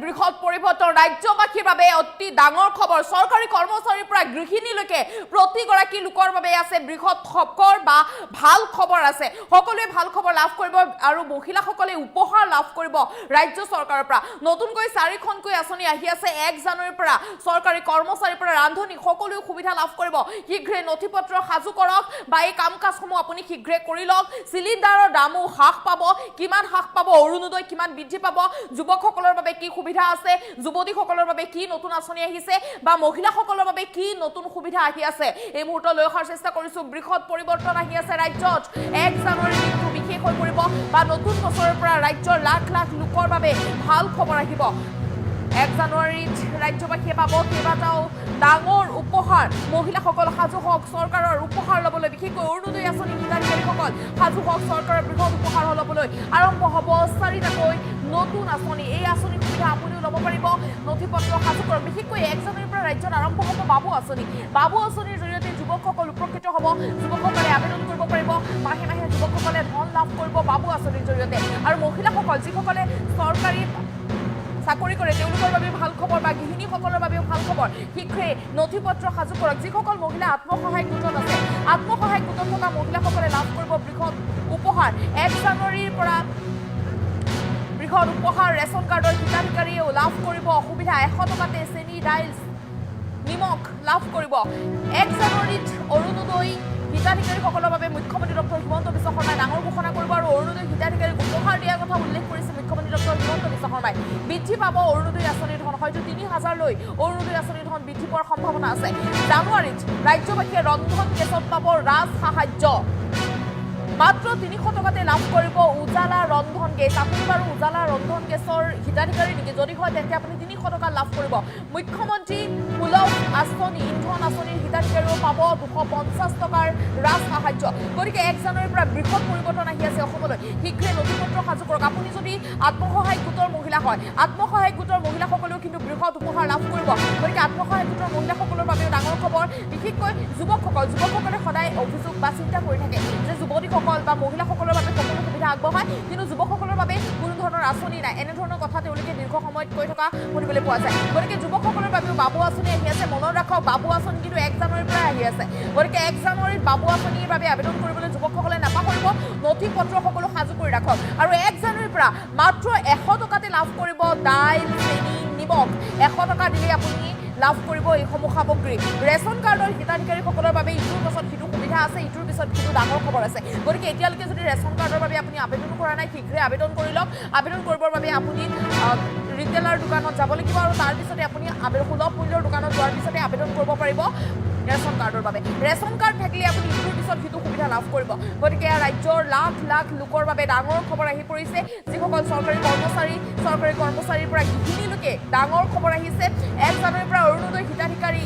বৃহৎ পৰিৱৰ্তন ৰাজ্যবাসীৰ বাবে অতি ডাঙৰ খবৰ চৰকাৰী কৰ্মচাৰীৰ পৰা গৃহিণীলৈকে প্ৰতিগৰাকী লোকৰ বাবে আছে বৃহৎ খবৰ বা ভাল খবৰ আছে সকলোৱে ভাল খবৰ লাভ কৰিব আৰু মহিলাসকলে উপহাৰ লাভ কৰিব ৰাজ্য চৰকাৰৰ পৰা নতুনকৈ 4খনকৈ আঁচনি আহি আছে 1 জানুৱাৰীৰ পৰা চৰকাৰী কৰ্মচাৰীৰ পৰা ৰান্ধনি সকলোৱে সুবিধা লাভ কৰিব শীঘ্ৰে নথিপত্ৰ সাজু কৰক বা এই কাম কাজসমূহ আপুনি শীঘ্ৰে কৰি লওক সিলিণ্ডাৰৰ দামো হ্ৰাস পাব কিমান হ্ৰাস পাব অৰুণোদয় কিমান বৃদ্ধি পাব যুৱকসকলৰ বাবে কি সুবিধা আছে যুৱতীসকলৰ বাবে কি নতুন আঁচনি আহিছে বা মহিলাসকলৰ বাবে কি নতুন সুবিধা আহি আছে এই মুহূৰ্তত লৈ অহাৰ চেষ্টা কৰিছো বৃহৎ পৰিৱৰ্তন আহি আছে ৰাজ্যত 1 জানুৱাৰীৰ দিনটো বিশেষ হৈ পৰিব বা নতুন বছৰৰ পৰা ৰাজ্যৰ লাখ লাখ লোকৰ বাবে ভাল খবৰ আহিব 1 জানুৱাৰীত ৰাজ্যবাসীয়ে পাব কেইবাটাও ডাঙৰ উপহাৰ মহিলাসকল সাজু হওক চৰকাৰৰ উপহাৰ ল'বলৈ বিশেষকৈ অৰুণোদয় আঁচনি হিতাধিকাৰীসকল সাজু হওক চৰকাৰৰ বৃহৎ উপহাৰ ল'বলৈ আৰম্ভ হ'ব 4টাকৈ নতুন আঁচনি এই আঁচনিৰ সুবিধা আপুনিও ল'ব পাৰিব নথিপত্ৰ সাজু কৰক বিশেষকৈ 1 জানুৱাৰীৰ পৰা ৰাজ্যত আৰম্ভ হ'ব বাবু আঁচনিৰ জৰিয়তে যুৱকসকল উপকৃত হ'ব যুৱকসকলে আবেদন কৰিব পাৰিব মাহে মাহে যুৱকসকলে ধন লাভ কৰিব বাবু আঁচনিৰ জৰিয়তে আৰু মহিলাসকল যিসকলে চৰকাৰী চাকৰি কৰে তেওঁলোকৰ বাবে ভাল খবৰ বা গৃহিণীসকলৰ বাবেও ভাল খবৰ শীঘ্ৰে নথিপত্ৰ সাজু কৰক যিসকল মহিলা আত্মসহায়ক গোটত আছে আত্মসহায়ক গোটত থকা মহিলাসকলে লাভ কৰিব বৃহৎ উপহাৰ 1 জানুৱাৰীৰ পৰা বৃহৎ উপহাৰ ৰেচন কাৰ্ডৰ হিতাধিকাৰীয়েও লাভ কৰিব অসুবিধা 100 টকাতে চেনি দাইল নিমখ লাভ কৰিব 1 জানুৱাৰীত অৰুণোদয় হিতাধিকাৰীসকলৰ বাবে মুখ্যমন্ত্ৰী ডক্টৰ হিমন্ত বিশ্ব শৰ্মাই ডাঙৰ ঘোষণা কৰিব আৰু অৰুণোদয় হিতাধিকাৰীক উপহাৰ দিয়াৰ কথা উল্লেখ কৰিছে মুখ্যমন্ত্ৰী ডক্টৰ হিমন্ত বিশ্ব শৰ্মাই বৃদ্ধি পাব অৰুণোদয় আঁচনিৰ ধন হয়তো 3000 লৈ অৰুণোদয় আঁচনিৰ ধন বৃদ্ধি পোৱাৰ সম্ভাৱনা আছে জানুৱাৰীত ৰাজ্যবাসীয়ে ৰন্ধন গেছত পাব ৰাজ সাহায্য মাত্ৰ 300 টকাতে লাভ কৰিব উজালা ৰন্ধন গেছ আপুনি বাৰু উজালা ৰন্ধন গেছৰ হিতাধিকাৰী নেকি যদি হয় তেন্তে আপুনি 300 টকা লাভ কৰিব মুখ্যমন্ত্ৰী সুলভ আঁচনি ইন্ধন আঁচনিৰ হিতাধিকাৰীও পাব 250 টকাৰ ৰাজ সাহায্য গতিকে 1 জানুৱাৰীৰ পৰা বৃহৎ পৰিৱৰ্তন আহি আছে অসমলৈ শীঘ্ৰে নথিপত্ৰ সাজু কৰক আপুনি যদি আত্মসহায়ক গোটৰ মহিলা হয় আত্মসহায়ক গোটৰ মহিলাসকলেও কিন্তু বৃহৎ উপহাৰ লাভ কৰিব গতিকে আত্মসহায়ক গোটৰ মহিলাসকলৰ বাবেও ডাঙৰ খবৰ বিশেষকৈ যুৱকসকলে সদায় অভিযোগ বা চিন্তা কৰি থাকে যে যুৱতীসকল বা মহিলাসকলৰ বাবে সকলো সুবিধা আগবঢ়ায় কিন্তু যুৱকসকলৰ বাবে কোনো ধৰণৰ আঁচনি নাই এনেধৰণৰ কথা তেওঁলোকে দীৰ্ঘ সময়ত কৈ থকা শুনিবলৈ পোৱা যায় গতিকে যুৱকসকলৰ বাবেও বাবু আঁচনি আহি আছে মনত ৰাখক বাবু আঁচনি কিন্তু 1 জানুৱাৰীৰ পৰা আহি আছে গতিকে 1 জানুৱাৰীত বাবু আঁচনিৰ বাবে আবেদন কৰিবলৈ যুৱকসকলে নাপাহৰিব নথিপত্ৰ সকলো সাজু কৰি ৰাখক আৰু 1 জানুৱাৰীৰ পৰা মাত্ৰ 100 টকাতে লাভ কৰিব দাইল চেনি নিমখ 100 টকা দিলে আপুনি লাভ কৰিব এইসমূহ সামগ্ৰী ৰেচন কাৰ্ডৰ হিতাধিকাৰীসকলৰ বাবে ইটোৰ পিছত সিটো সুবিধা আছে ইটোৰ পিছত সিটো ডাঙৰ খবৰ আছে গতিকে এতিয়ালৈকে যদি ৰেচন কাৰ্ডৰ বাবে আপুনি আবেদন কৰা নাই শীঘ্ৰে আবেদন কৰি লওক আবেদন কৰিবৰ বাবে আপুনি ৰিটেইলাৰ দোকানত যাব লাগিব আৰু তাৰ পিছতে আপুনি সুলভ মূল্যৰ দোকানত যোৱাৰ পিছতে আবেদন কৰিব পাৰিব ৰেচন কাৰ্ডৰ বাবে ৰেচন কাৰ্ড থাকিলে আপুনি ইটোৰ পিছত সিটো সুবিধা লাভ কৰিব গতিকে ৰাজ্যৰ লাখ লাখ লোকৰ বাবে ডাঙৰ খবৰ আহি পৰিছে যিসকল চৰকাৰী কৰ্মচাৰীৰ পৰা গৃহিণীলৈকে ডাঙৰ খবৰ আহিছে 1 জানুৱাৰীৰ পৰা অৰুণোদয় হিতাধিকাৰী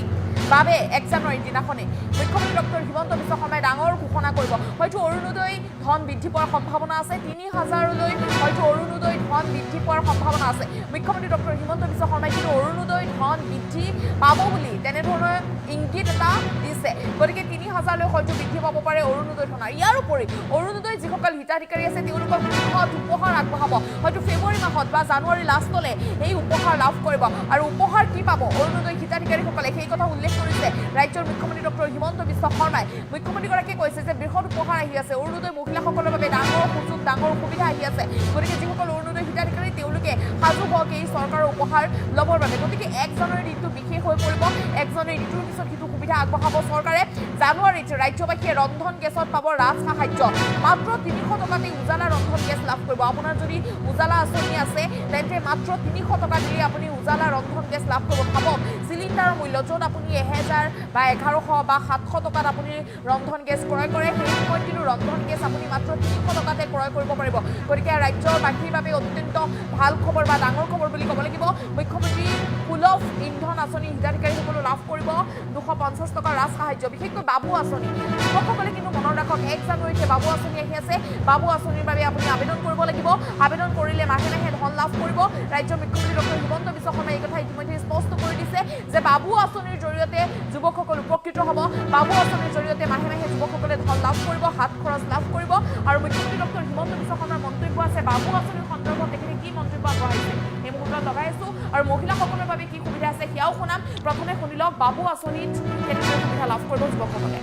বাবে 1 জানুৱাৰীৰ দিনাখনে মুখ্যমন্ত্ৰী ডক্টৰ হিমন্ত বিশ্ব শৰ্মাই ডাঙৰ ঘোষণা কৰিব হয়তো অৰুণোদয় ধন বৃদ্ধি পোৱাৰ সম্ভাৱনা আছে 3000লৈ হয়তো অৰুণোদয় ধন বৃদ্ধি পোৱাৰ সম্ভাৱনা আছে মুখ্যমন্ত্ৰী ডক্টৰ হিমন্ত বিশ্ব শৰ্মাই কিন্তু অৰুণোদয় ধন বৃদ্ধি পাব বুলি তেনেধৰণৰ ইংগিত এটা দিছে গতিকে 3000লৈ হয়তো বৃদ্ধি পাব পাৰে অৰুণোদয় ধন ইয়াৰ উপৰি অৰুণোদয় যিসকল হিতাধিকাৰী আছে তেওঁলোকক বৃহৎ উপহাৰ আগবঢ়াব হয়তো ফেব্ৰুৱাৰী মাহত বা জানুৱাৰী লাষ্টলৈ এই উপহাৰ লাভ কৰিব আৰু উপহাৰ কি পাব অৰুণোদয় হিতাধিকাৰীসকলে সেই কথা উল্লেখ কৰিছে ৰাজ্যৰ মুখ্যমন্ত্ৰী ডক্টৰ হিমন্ত বিশ্ব শৰ্মাই মুখ্যমন্ত্ৰীগৰাকীয়ে কৈছে যে বৃহৎ উপহাৰ আহি আছে অৰুণোদয় মহিলাসকলৰ বাবে ডাঙৰ সুযোগ ডাঙৰ সুবিধা আহি আছে গতিকে যিসকল অৰুণোদয় হিতাধিকাৰী তেওঁলোকে সাজু হওক এই চৰকাৰৰ উপহাৰ ল'বৰ বাবে গতিকে 1 জানুৱাৰীৰ দিনটো বিশেষ হৈ পৰিব 1 জানুৱাৰীৰ ইটোৰ পিছত সিটো সুবিধা আগবঢ়াব চৰকাৰে জানুৱাৰীত ৰাজ্যবাসীয়ে ৰন্ধন গেছত পাব ৰাজ সাহায্য মাত্ৰ 300 টকাতে উজালা ৰন্ধন গেছ লাভ কৰিব আপোনাৰ যদি উজালা আঁচনি আছে তেন্তে মাত্ৰ 300 টকা দিলে আপুনি উজালা ৰন্ধন গেছ লাভ কৰিব ভাবক চিলিণ্ডাৰৰ মূল্য য'ত আপুনি 1000 বা 1100 বা 700 টকাত আপুনি ৰন্ধন গেছ ক্ৰয় কৰে সেই সময়ত কিন্তু ৰন্ধন গেছ আপুনি মাত্ৰ 300 টকাতে ক্ৰয় কৰিব পাৰিব গতিকে ৰাজ্যবাসীৰ বাবে অত্যন্ত ভাল খবৰ বা ডাঙৰ খবৰ বুলি ক'ব লাগিব মুখ্যমন্ত্ৰী সুলভ ইন্ধন আঁচনি হিতাধিকাৰীসকলে লাভ কৰিব 250 টকাৰ ৰাজ সাহায্য বিশেষকৈ বাবু আঁচনি যুৱকসকলে কিন্তু মনত ৰাখক 1 জানুৱাৰীতে বাবু আঁচনি আহি আছে বাবু আঁচনিৰ বাবে আপুনি আবেদন কৰিব লাগিব আবেদন কৰিলে মাহে মাহে ধন লাভ কৰিব ৰাজ্যৰ মুখ্যমন্ত্ৰী ডক্টৰ হিমন্ত বিশ্ব শৰ্মাই এই কথা ইতিমধ্যে স্পষ্ট কৰি দিছে যে বাবু আঁচনিৰ জৰিয়তে যুৱকসকল উপকৃত হ'ব বাবু আঁচনিৰ জৰিয়তে মাহে মাহে যুৱকসকলে ধন লাভ কৰিব হাত খৰচ লাভ কৰিব আৰু মুখ্যমন্ত্ৰী ডক্টৰ হিমন্ত বিশ্ব শৰ্মাৰ মন্তব্য আছে বাবু আঁচনিৰ সন্দৰ্ভত তেখেতে কি মন্তব্য আগবঢ়াইছে এই মুহূৰ্তত লগাই আছো আৰু মহিলাসকলৰ বাবে কি সুবিধা আছে সেয়াও শুনাম প্ৰথমে শুনি লওক বাবু আঁচনিত কেনেকৈ সুবিধা লাভ কৰিব যুৱকসকলে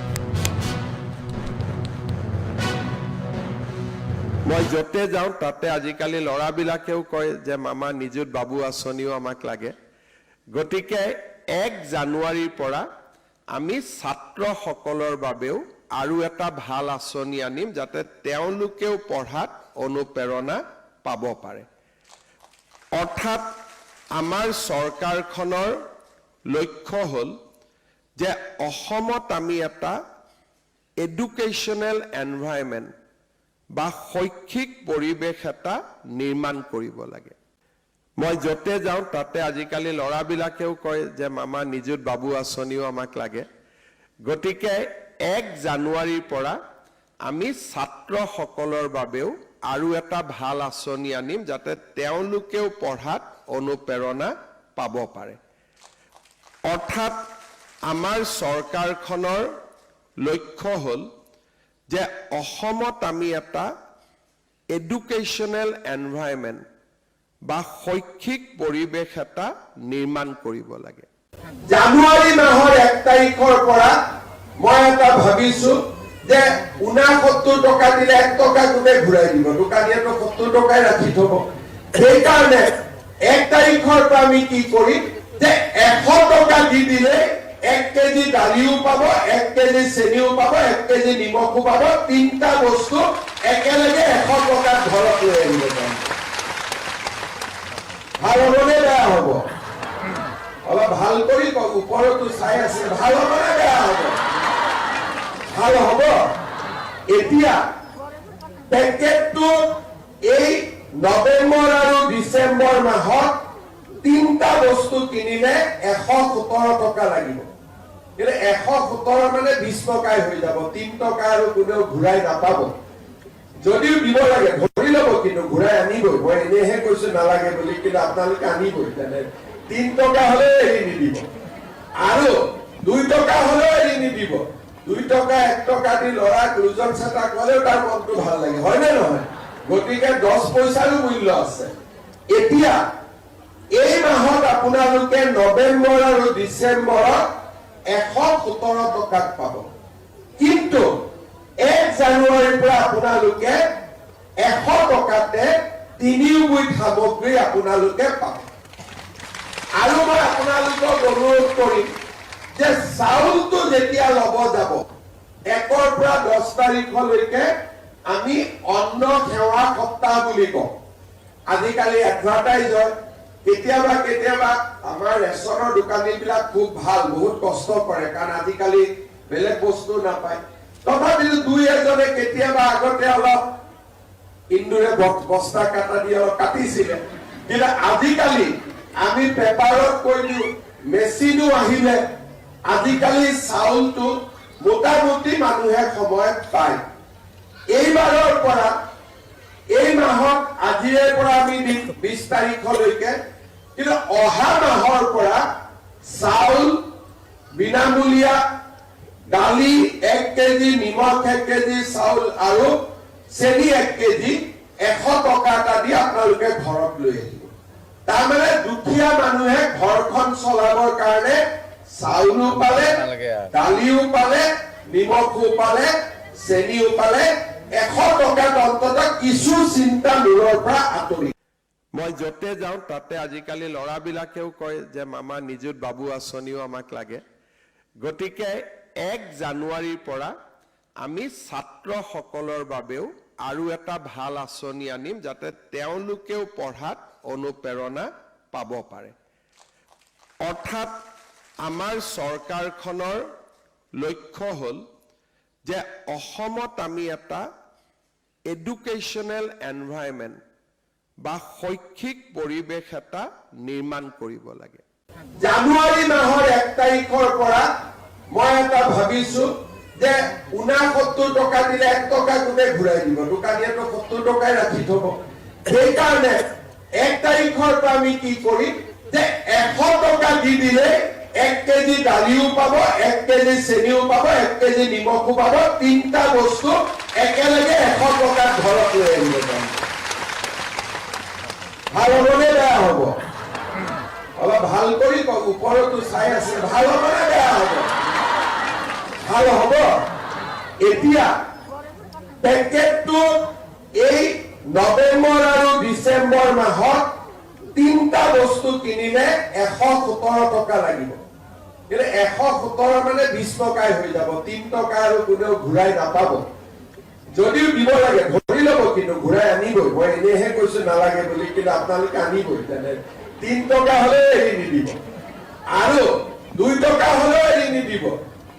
মই যতে যাওঁ তাতে আজিকালি ল'ৰাবিলাকেও কয় যে মামা নিযুত বাবু আঁচনিও আমাক লাগে গতিকে 1 জানুৱাৰীৰ পৰা আমি ছাত্ৰসকলৰ বাবেও আৰু এটা ভাল আঁচনি আনিম যাতে তেওঁলোকেও পঢ়াত অনুপ্ৰেৰণা পাব পাৰে অৰ্থাৎ আমাৰ চৰকাৰখনৰ লক্ষ্য হ'ল যে অসমত আমি এটা এডুকেশ্যনেল এনভাইৰনমেণ্ট বা শৈক্ষিক পৰিৱেশ এটা নিৰ্মাণ কৰিব লাগে মই যতে যাওঁ তাতে আজিকালি ল'ৰাবিলাকেও কয় যে মামা নিযুত বাবু আঁচনিও আমাক লাগে গতিকে 1 জানুৱাৰীৰ পৰা আমি ছাত্ৰসকলৰ বাবেও আৰু এটা ভাল আঁচনি আনিম যাতে তেওঁলোকেও পঢ়াত অনুপ্ৰেৰণা পাব পাৰে অৰ্থাৎ আমাৰ চৰকাৰখনৰ লক্ষ্য হ'ল যে অসমত আমি এটা এডুকেশ্যনেল এনভাইৰনমেণ্ট বা শৈক্ষিক পৰিৱেশ এটা নিৰ্মাণ কৰিব লাগে জানুৱাৰী মাহৰ 1 তাৰিখৰ পৰা মই এটা ভাবিছো যে 69 টকা দিলে 1 টকা কোনে ঘূৰাই দিব দোকানীয়েতো 70 টকাই ৰাখি থব সেই কাৰণে 1 তাৰিখৰ পৰা আমি কি কৰিম যে 100 টকা দি দিলে 1 কেজি দালিও পাব 1 কেজি চেনিও পাব 1 কেজি নিমখো পাব তিনটা বস্তু একেলগে 100 টকা ঘৰত লৈ আহিব ভাল হ'বনে বেয়া হ'ব অলপ ভাল কৰি কওক ওপৰতো চাই আছে ভাল হ'বনে বেয়া হ'ব ভাল হ'ব এতিয়া পেকেটটো এই নৱেম্বৰ আৰু ডিচেম্বৰ মাহত তিনটা বস্তু কিনিলে 117 টকা লাগিব কিন্তু 117 মানে 20 টকাই হৈ যাব 3 টকা আৰু কোনেও ঘূৰাই নাপাব যদিও দিব লাগে ধৰি ল'ব কিন্তু ঘূৰাই আনিবই মই এনেহে কৈছো নালাগে বুলি কিন্তু আপোনালোকে আনিবই তেনে 3 টকা হলে এৰি নিদিব আৰু 2 টকা হলে এৰি নিদিব 2 টকা 1 টকা দি ল'ৰাক লুজন চেতা কলেও তাৰ মনটো ভাল লাগে হয় নে নহয় গতিকে 10 পইচাৰো মূল্য আছে এতিয়া এই মাহত আপোনালোকে নৱেম্বৰ আৰু ডিচেম্বৰত 117 টকাত পাব কিন্তু 1 জানুৱাৰীৰ পৰা আপোনালোকে 100 টকাতে 3 বিধ সামগ্ৰী আপোনালোকে পাব আৰু মই আপোনালোকক অনুৰোধ কৰিম যে চাউলটো যেতিয়া ল'ব যাব 1 পৰা 10 তাৰিখলৈকে আমি অন্ন সেৱা সপ্তাহ বুলি কওঁ আজিকালি এডভাৰটাইজ হয় কেতিয়াবা আমাৰ ৰেচনৰ দোকানীবিলাক খুব ভাল বহুত কষ্ট কৰে কাৰণ আজিকালি বেলেগ বস্তু নাপায় তথাপিও দুই এজনে কেতিয়াবা আগতে অলপ ইন্দুৰে বস্তা কাটা দি অলপ কাটিছিলে কিন্তু আজিকালি আমি পেপাৰত কৈ দিওঁ মেচিনো আহিলে আজিকালি চাউলটো মোটামুটি মানুহে সময়ত পায় এইবাৰৰ পৰা এই মাহত আজিৰে পৰা আমি 20 তাৰিখলৈকে কিন্তু অহা মাহৰ পৰা চাউল বিনামূলীয়া দালি 1 কেজি নিমখ 1 কেজি চাউল আৰু চেনি 1 কেজি 100 টকা এটা দি আপোনালোকে ঘৰত লৈ আহিব তাৰমানে দুখীয়া মানুহে ঘৰখন চলাবৰ কাৰণে চাউলো পালে দালিও পালে নিমখো পালে চেনিও পালে 100 টকা অন্তত কিছু চিন্তা মূৰৰ পৰা আঁতৰি মই যতে যাওঁ তাতে আজিকালি ল'ৰাবিলাকেও কয় যে মামা নিযুত বাবু আঁচনিও আমাক লাগে গতিকে 1 জানুৱাৰীৰ পৰা আমি ছাত্ৰসকলৰ বাবেও আৰু এটা ভাল আঁচনি আনিম যাতে তেওঁলোকেও পঢ়াত অনুপ্ৰেৰণা পাব পাৰে অৰ্থাৎ আমাৰ চৰকাৰখনৰ লক্ষ্য হ'ল যে অসমত আমি এটা এডুকেশ্যনেল এনভাইৰনমেণ্ট বা শৈক্ষিক পৰিৱেশ এটা নিৰ্মাণ কৰিব লাগে জানুৱাৰী মাহৰ 1 তাৰিখৰ পৰা মই এটা ভাবিছো যে 69 টকা দিলে 1 টকা কোনে ঘূৰাই দিব দোকানীয়েতো 70 টকাই ৰাখি থব সেই কাৰণে 1 তাৰিখৰ পৰা আমি কি কৰিম যে 100 টকা দি দিলে 1 কেজি দালিও পাব 1 কেজি চেনিও পাব 1 কেজি নিমখো পাব তিনটা বস্তু একেলগে 100 টকা ঘৰত লৈ আহিব ভাল হ'বনে বেয়া হ'ব ভাল কৰি কওক, ওপৰতো চাই আছে, ভাল হ'ব নে বেয়া হ'ব? ভাল হ'ব। এতিয়া পেকেটটো এই নৱেম্বৰ আৰু ডিচেম্বৰ মাহত 3টা বস্তু কিনিলে 117 টকা লাগিব। কিন্তু 117 মানে 20 টকাই হৈ যাব, 3 টকা আৰু কোনেও ঘূৰাই নাপাব। যদিও দিব লাগে ধৰি ল'ব, কিন্তু ঘূৰাই আনিবই। মই এনেহে কৈছো নালাগে বুলি, কিন্তু আপোনালোকে আনিবই। তেনে 3 টকা হলেও এৰি নিদিব, আৰু 2 টকা হলেও এৰি নিদিব।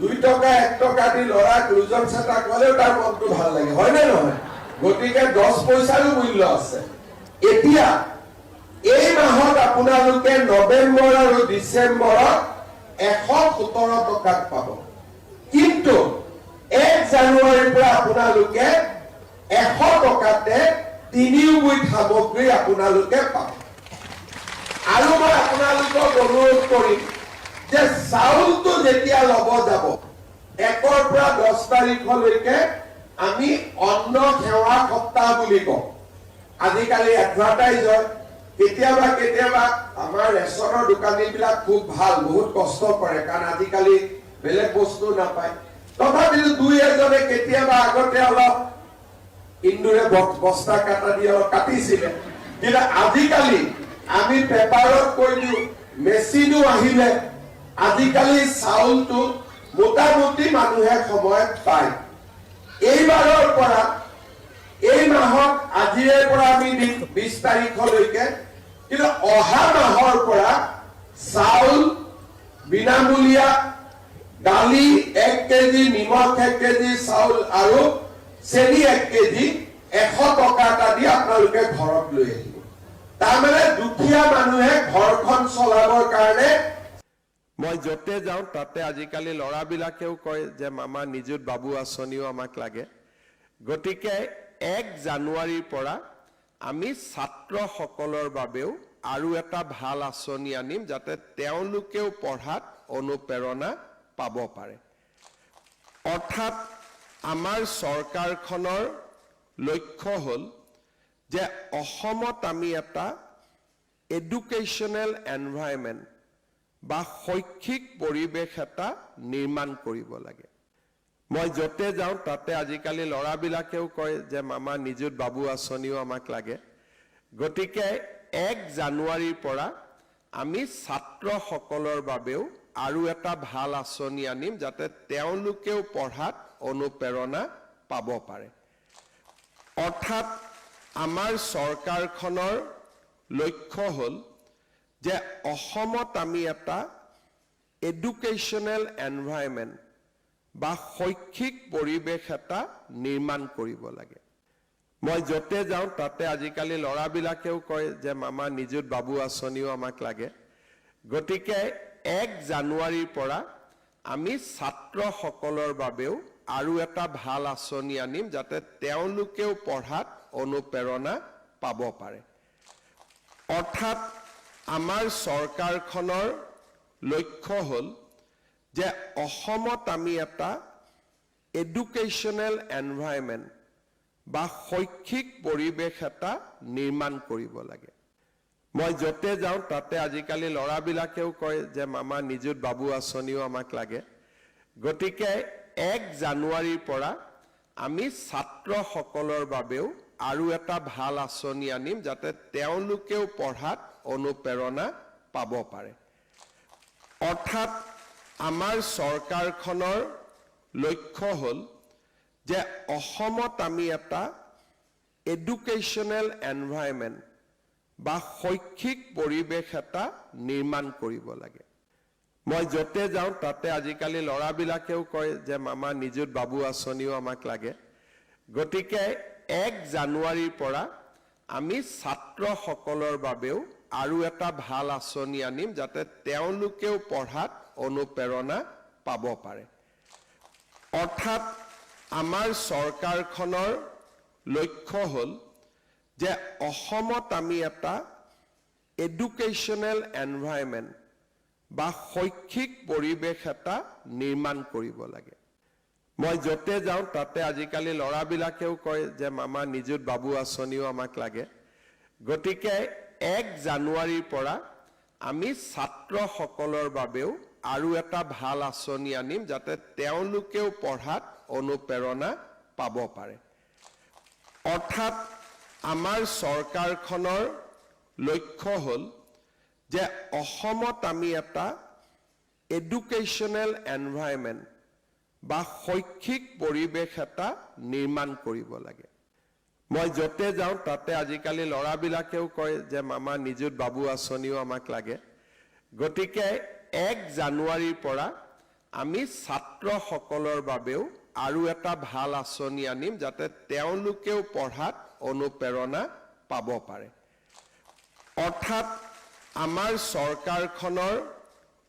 2 টকা 1 টকা দি ল'ৰাক ওজন চেতা কলেও তাৰ মনটো ভাল লাগে, হয় নে নহয়? গতিকে 10 পইচাৰো মূল্য আছে। এতিয়া এই মাহত আপোনালোকে নৱেম্বৰ আৰু ডিচেম্বৰত 117 টকাত পাব, কিন্তু 1 জানুৱাৰীৰ পৰা আপোনালোকে 100 টকাতে 3 বিধ সামগ্ৰী আপোনালোকে পাব। আৰু মই আপোনালোকক অনুৰোধ কৰিম যে চাউলটো যেতিয়া ল'ব যাব 1ৰ পৰা 10 তাৰিখলৈকে আমি অন্ন সেৱা সপ্তাহ বুলি কওঁ। আজিকালি এডভাৰটাইজ হয়, কেতিয়াবা কেতিয়াবা আমাৰ ৰেচনৰ দোকানীবিলাক খুব ভাল, বহুত কষ্ট কৰে, কাৰণ আজিকালি বেলেগ বস্তু নাপায়। তথাপিও 2-এজনে কেতিয়াবা আগতে অলপ ইন্দুৰে বস্তা কাটা দি অলপ কাটিছিলে, কিন্তু আজিকালি আমি পেপাৰত কৈ দিওঁ, মেচিনো আহিলে, আজিকালি চাউলটো মোটামুটি মানুহে সময়ত পায়। এইবাৰৰ পৰা এই মাহত আজিৰে পৰা আমি 20 তাৰিখলৈকে, কিন্তু অহা মাহৰ পৰা চাউল বিনামূলীয়া, দালি 1 কেজি, নিমখ 1 কেজি, চাউল আৰু চেনি 1 কেজি 100 টকা এটা দি আপোনালোকে ঘৰত লৈ আহিব। তাৰমানে দুখীয়া মানুহে ঘৰখন চলাবৰ কাৰণে। মই য'তে যাওঁ তাতে আজিকালি ল'ৰাবিলাকেও কয় যে মামা নিযুত বাবু আঁচনিও আমাক লাগে। গতিকে 1 জানুৱাৰীৰ পৰা আমি ছাত্ৰসকলৰ বাবেও আৰু এটা ভাল আঁচনি আনিম, যাতে তেওঁলোকেও পঢ়াত অনুপ্ৰেৰণা পাব পাৰে। অৰ্থাৎ আমাৰ চৰকাৰখনৰ লক্ষ্য হ'ল যে অসমত আমি এটা এডুকেশ্যনেল এনভাইৰনমেণ্ট বা শৈক্ষিক পৰিৱেশ এটা নিৰ্মাণ কৰিব লাগে। মই য'তে যাওঁ তাতে আজিকালি ল'ৰাবিলাকেও কয় যে মামা নিযুত বাবু আঁচনিও আমাক লাগে। গতিকে 1 জানুৱাৰীৰ পৰা আমি ছাত্ৰসকলৰ বাবেও আৰু এটা ভাল আঁচনি আনিম, যাতে তেওঁলোকেও পঢ়াত অনুপ্ৰেৰণা পাব পাৰে। অৰ্থাৎ আমাৰ চৰকাৰখনৰ লক্ষ্য হ'ল যে অসমত আমি এটা এডুকেশ্যনেল এনভাইৰনমেণ্ট বা শৈক্ষিক পৰিৱেশ এটা নিৰ্মাণ কৰিব লাগে। মই য'তে যাওঁ তাতে আজিকালি ল'ৰাবিলাকেও কয় যে মামা নিযুত বাবু আঁচনিও আমাক লাগে। গতিকে 1 জানুৱাৰীৰ পৰা আমি ছাত্ৰসকলৰ বাবেও আৰু এটা ভাল আঁচনি আনিম, যাতে তেওঁলোকেও পঢ়াত অনুপ্ৰেৰণা পাব পাৰে। অৰ্থাৎ আমাৰ চৰকাৰখনৰ লক্ষ্য হ'ল যে অসমত আমি এটা এডুকেশ্যনেল এনভাইৰনমেণ্ট বা শৈক্ষিক পৰিৱেশ এটা নিৰ্মাণ কৰিব লাগে। মই য'তে যাওঁ তাতে আজিকালি ল'ৰাবিলাকেও কয় যে মামা নিযুত বাবু আঁচনিও আমাক লাগে। গতিকে 1 জানুৱাৰীৰ পৰা আমি ছাত্ৰসকলৰ বাবেও আৰু এটা ভাল আঁচনি আনিম, যাতে তেওঁলোকেও পঢ়াত অনুপ্ৰেৰণা পাব পাৰে। অৰ্থাৎ আমাৰ চৰকাৰখনৰ লক্ষ্য হ'ল যে অসমত আমি এটা এডুকেশ্যনেল এনভাইৰনমেণ্ট বা শৈক্ষিক পৰিৱেশ এটা নিৰ্মাণ কৰিব লাগে। মই য'তে যাওঁ তাতে আজিকালি ল'ৰাবিলাকেও কয় যে মামা নিযুত বাবু আঁচনিও আমাক লাগে। গতিকে 1 জানুৱাৰীৰ পৰা আমি ছাত্ৰসকলৰ বাবেও আৰু এটা ভাল আঁচনি আনিম, যাতে তেওঁলোকেও পঢ়াত অনুপ্ৰেৰণা পাব পাৰে। অৰ্থাৎ আমাৰ চৰকাৰখনৰ লক্ষ্য হ'ল যে অসমত আমি এটা এডুকেশ্যনেল এনভাইৰনমেণ্ট বা শৈক্ষিক পৰিৱেশ এটা নিৰ্মাণ কৰিব লাগে। মই য'তে যাওঁ তাতে আজিকালি ল'ৰাবিলাকেও কয় যে মামা নিযুত বাবু আঁচনিও আমাক লাগে। গতিকে 1 জানুৱাৰীৰ পৰা আমি ছাত্ৰসকলৰ বাবেও আৰু এটা ভাল আঁচনি আনিম যাতে তেওঁলোকেও পঢ়াত অনুপ্ৰেৰণা পাব পাৰে অৰ্থাৎ আমাৰ চৰকাৰখনৰ লক্ষ্য হ'ল যে অসমত আমি এটা এডুকেশ্যনেল এনভাইৰনমেণ্ট বা শৈক্ষিক পৰিৱেশ এটা নিৰ্মাণ কৰিব লাগে মই যতে যাওঁ তাতে আজিকালি ল'ৰাবিলাকেও কয় যে মামা নিযুত বাবু আঁচনিও আমাক লাগে গতিকে 1 জানুৱাৰীৰ পৰা আমি ছাত্ৰসকলৰ বাবেও আৰু এটা ভাল আঁচনি আনিম যাতে তেওঁলোকেও পঢ়াত অনুপ্ৰেৰণা পাব পাৰে অৰ্থাৎ আমাৰ চৰকাৰখনৰ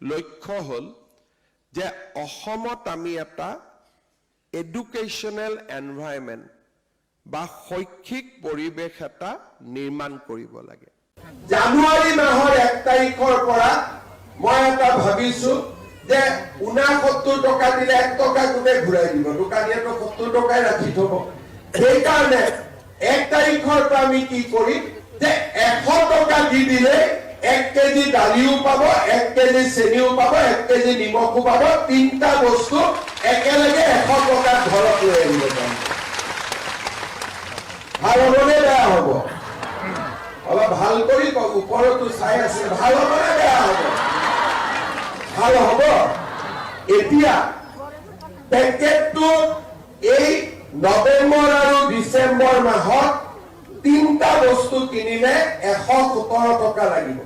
লক্ষ্য হ'ল যে অসমত আমি এটা এডুকেশ্যনেল এনভাইৰনমেণ্ট বা শৈক্ষিক পৰিৱেশ এটা নিৰ্মাণ কৰিব লাগে জানুৱাৰী মাহৰ 1 তাৰিখৰ পৰা মই এটা ভাবিছো যে 69 টকা দিলে 1 টকা কোনে ঘূৰাই দিব দোকানীয়েতো 70 টকাই ৰাখি থব সেইকাৰণে 1 তাৰিখৰ পৰা আমি কি কৰিম যে 100 টকা দি দিলে 1 কেজি দালিও পাব 1 কেজি চেনিও পাব 1 কেজি নিমখো পাব তিনটা বস্তু একেলগে 100 টকা ঘৰত লৈ আহিব পাৰিব ভাল হ'বনে বেয়া হ'ব অলপ ভাল কৰি কওক ওপৰতো চাই আছে ভাল হ'বনে বেয়া হ'ব ভাল হ'ব এতিয়া পেকেটটো এই নৱেম্বৰ আৰু ডিচেম্বৰ মাহত তিনটা বস্তু কিনিলে 117 টকা লাগিব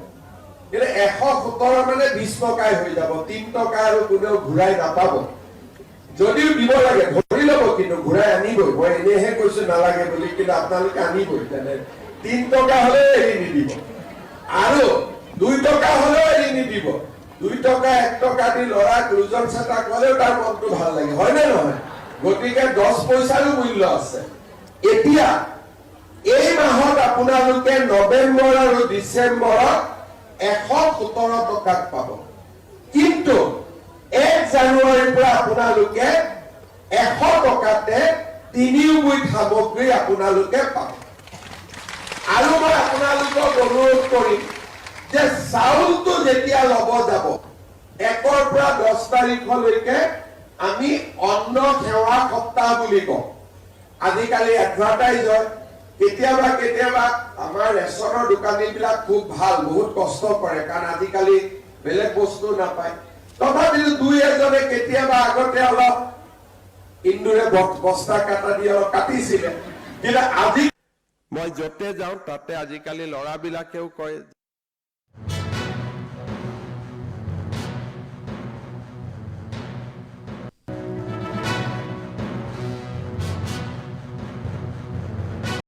কিন্তু 117 মানে 20 টকাই হৈ যাব 3 টকা আৰু কোনেও ঘূৰাই নাপাব যদিও দিব লাগে ধৰি ল'ব কিন্তু ঘূৰাই আনিবই মই এনেহে কৈছো নালাগে বুলি কিন্তু আপোনালোকে আনিবই তেনে 3 টকা হ'লে এৰি নিদিব আৰু 2 টকা হ'লে এৰি নিদিব 2 টকা 1 টকা দি ল'ৰাক দুজন চেতা ক'লেও তাৰ মনটো ভাল লাগে হয় নে নহয় গতিকে 10 পইচাৰো মূল্য আছে এতিয়া এই মাহত আপোনালোকে নৱেম্বৰ আৰু ডিচেম্বৰত 117 টকাত পাব কিন্তু 1 জানুৱাৰীৰ পৰা আপোনালোকে 100 টকাতে 3 বিধ সামগ্ৰী আপোনালোকে পাব আৰু মই আপোনালোকক অনুৰোধ কৰিম যে চাউলটো যেতিয়া ল'ব যাব 1 ৰ পৰা 10 তাৰিখলৈকে আমি অন্ন সেৱা সপ্তাহ বুলি কওঁ আজিকালি এডভাৰটাইজ হয় কেতিয়াবা আমাৰ ৰেচনৰ দোকানীবিলাক খুব ভাল বহুত কষ্ট কৰে কাৰণ আজিকালি বেলেগ বস্তু নাপায় তথাপিও দুই এজনে কেতিয়াবা আগতে অলপ ইন্দুৰে বস্তা কাটা দি অলপ কাটিছিলে কিন্তু আজি মই যতে যাওঁ তাতে আজিকালি ল'ৰাবিলাকেও কয়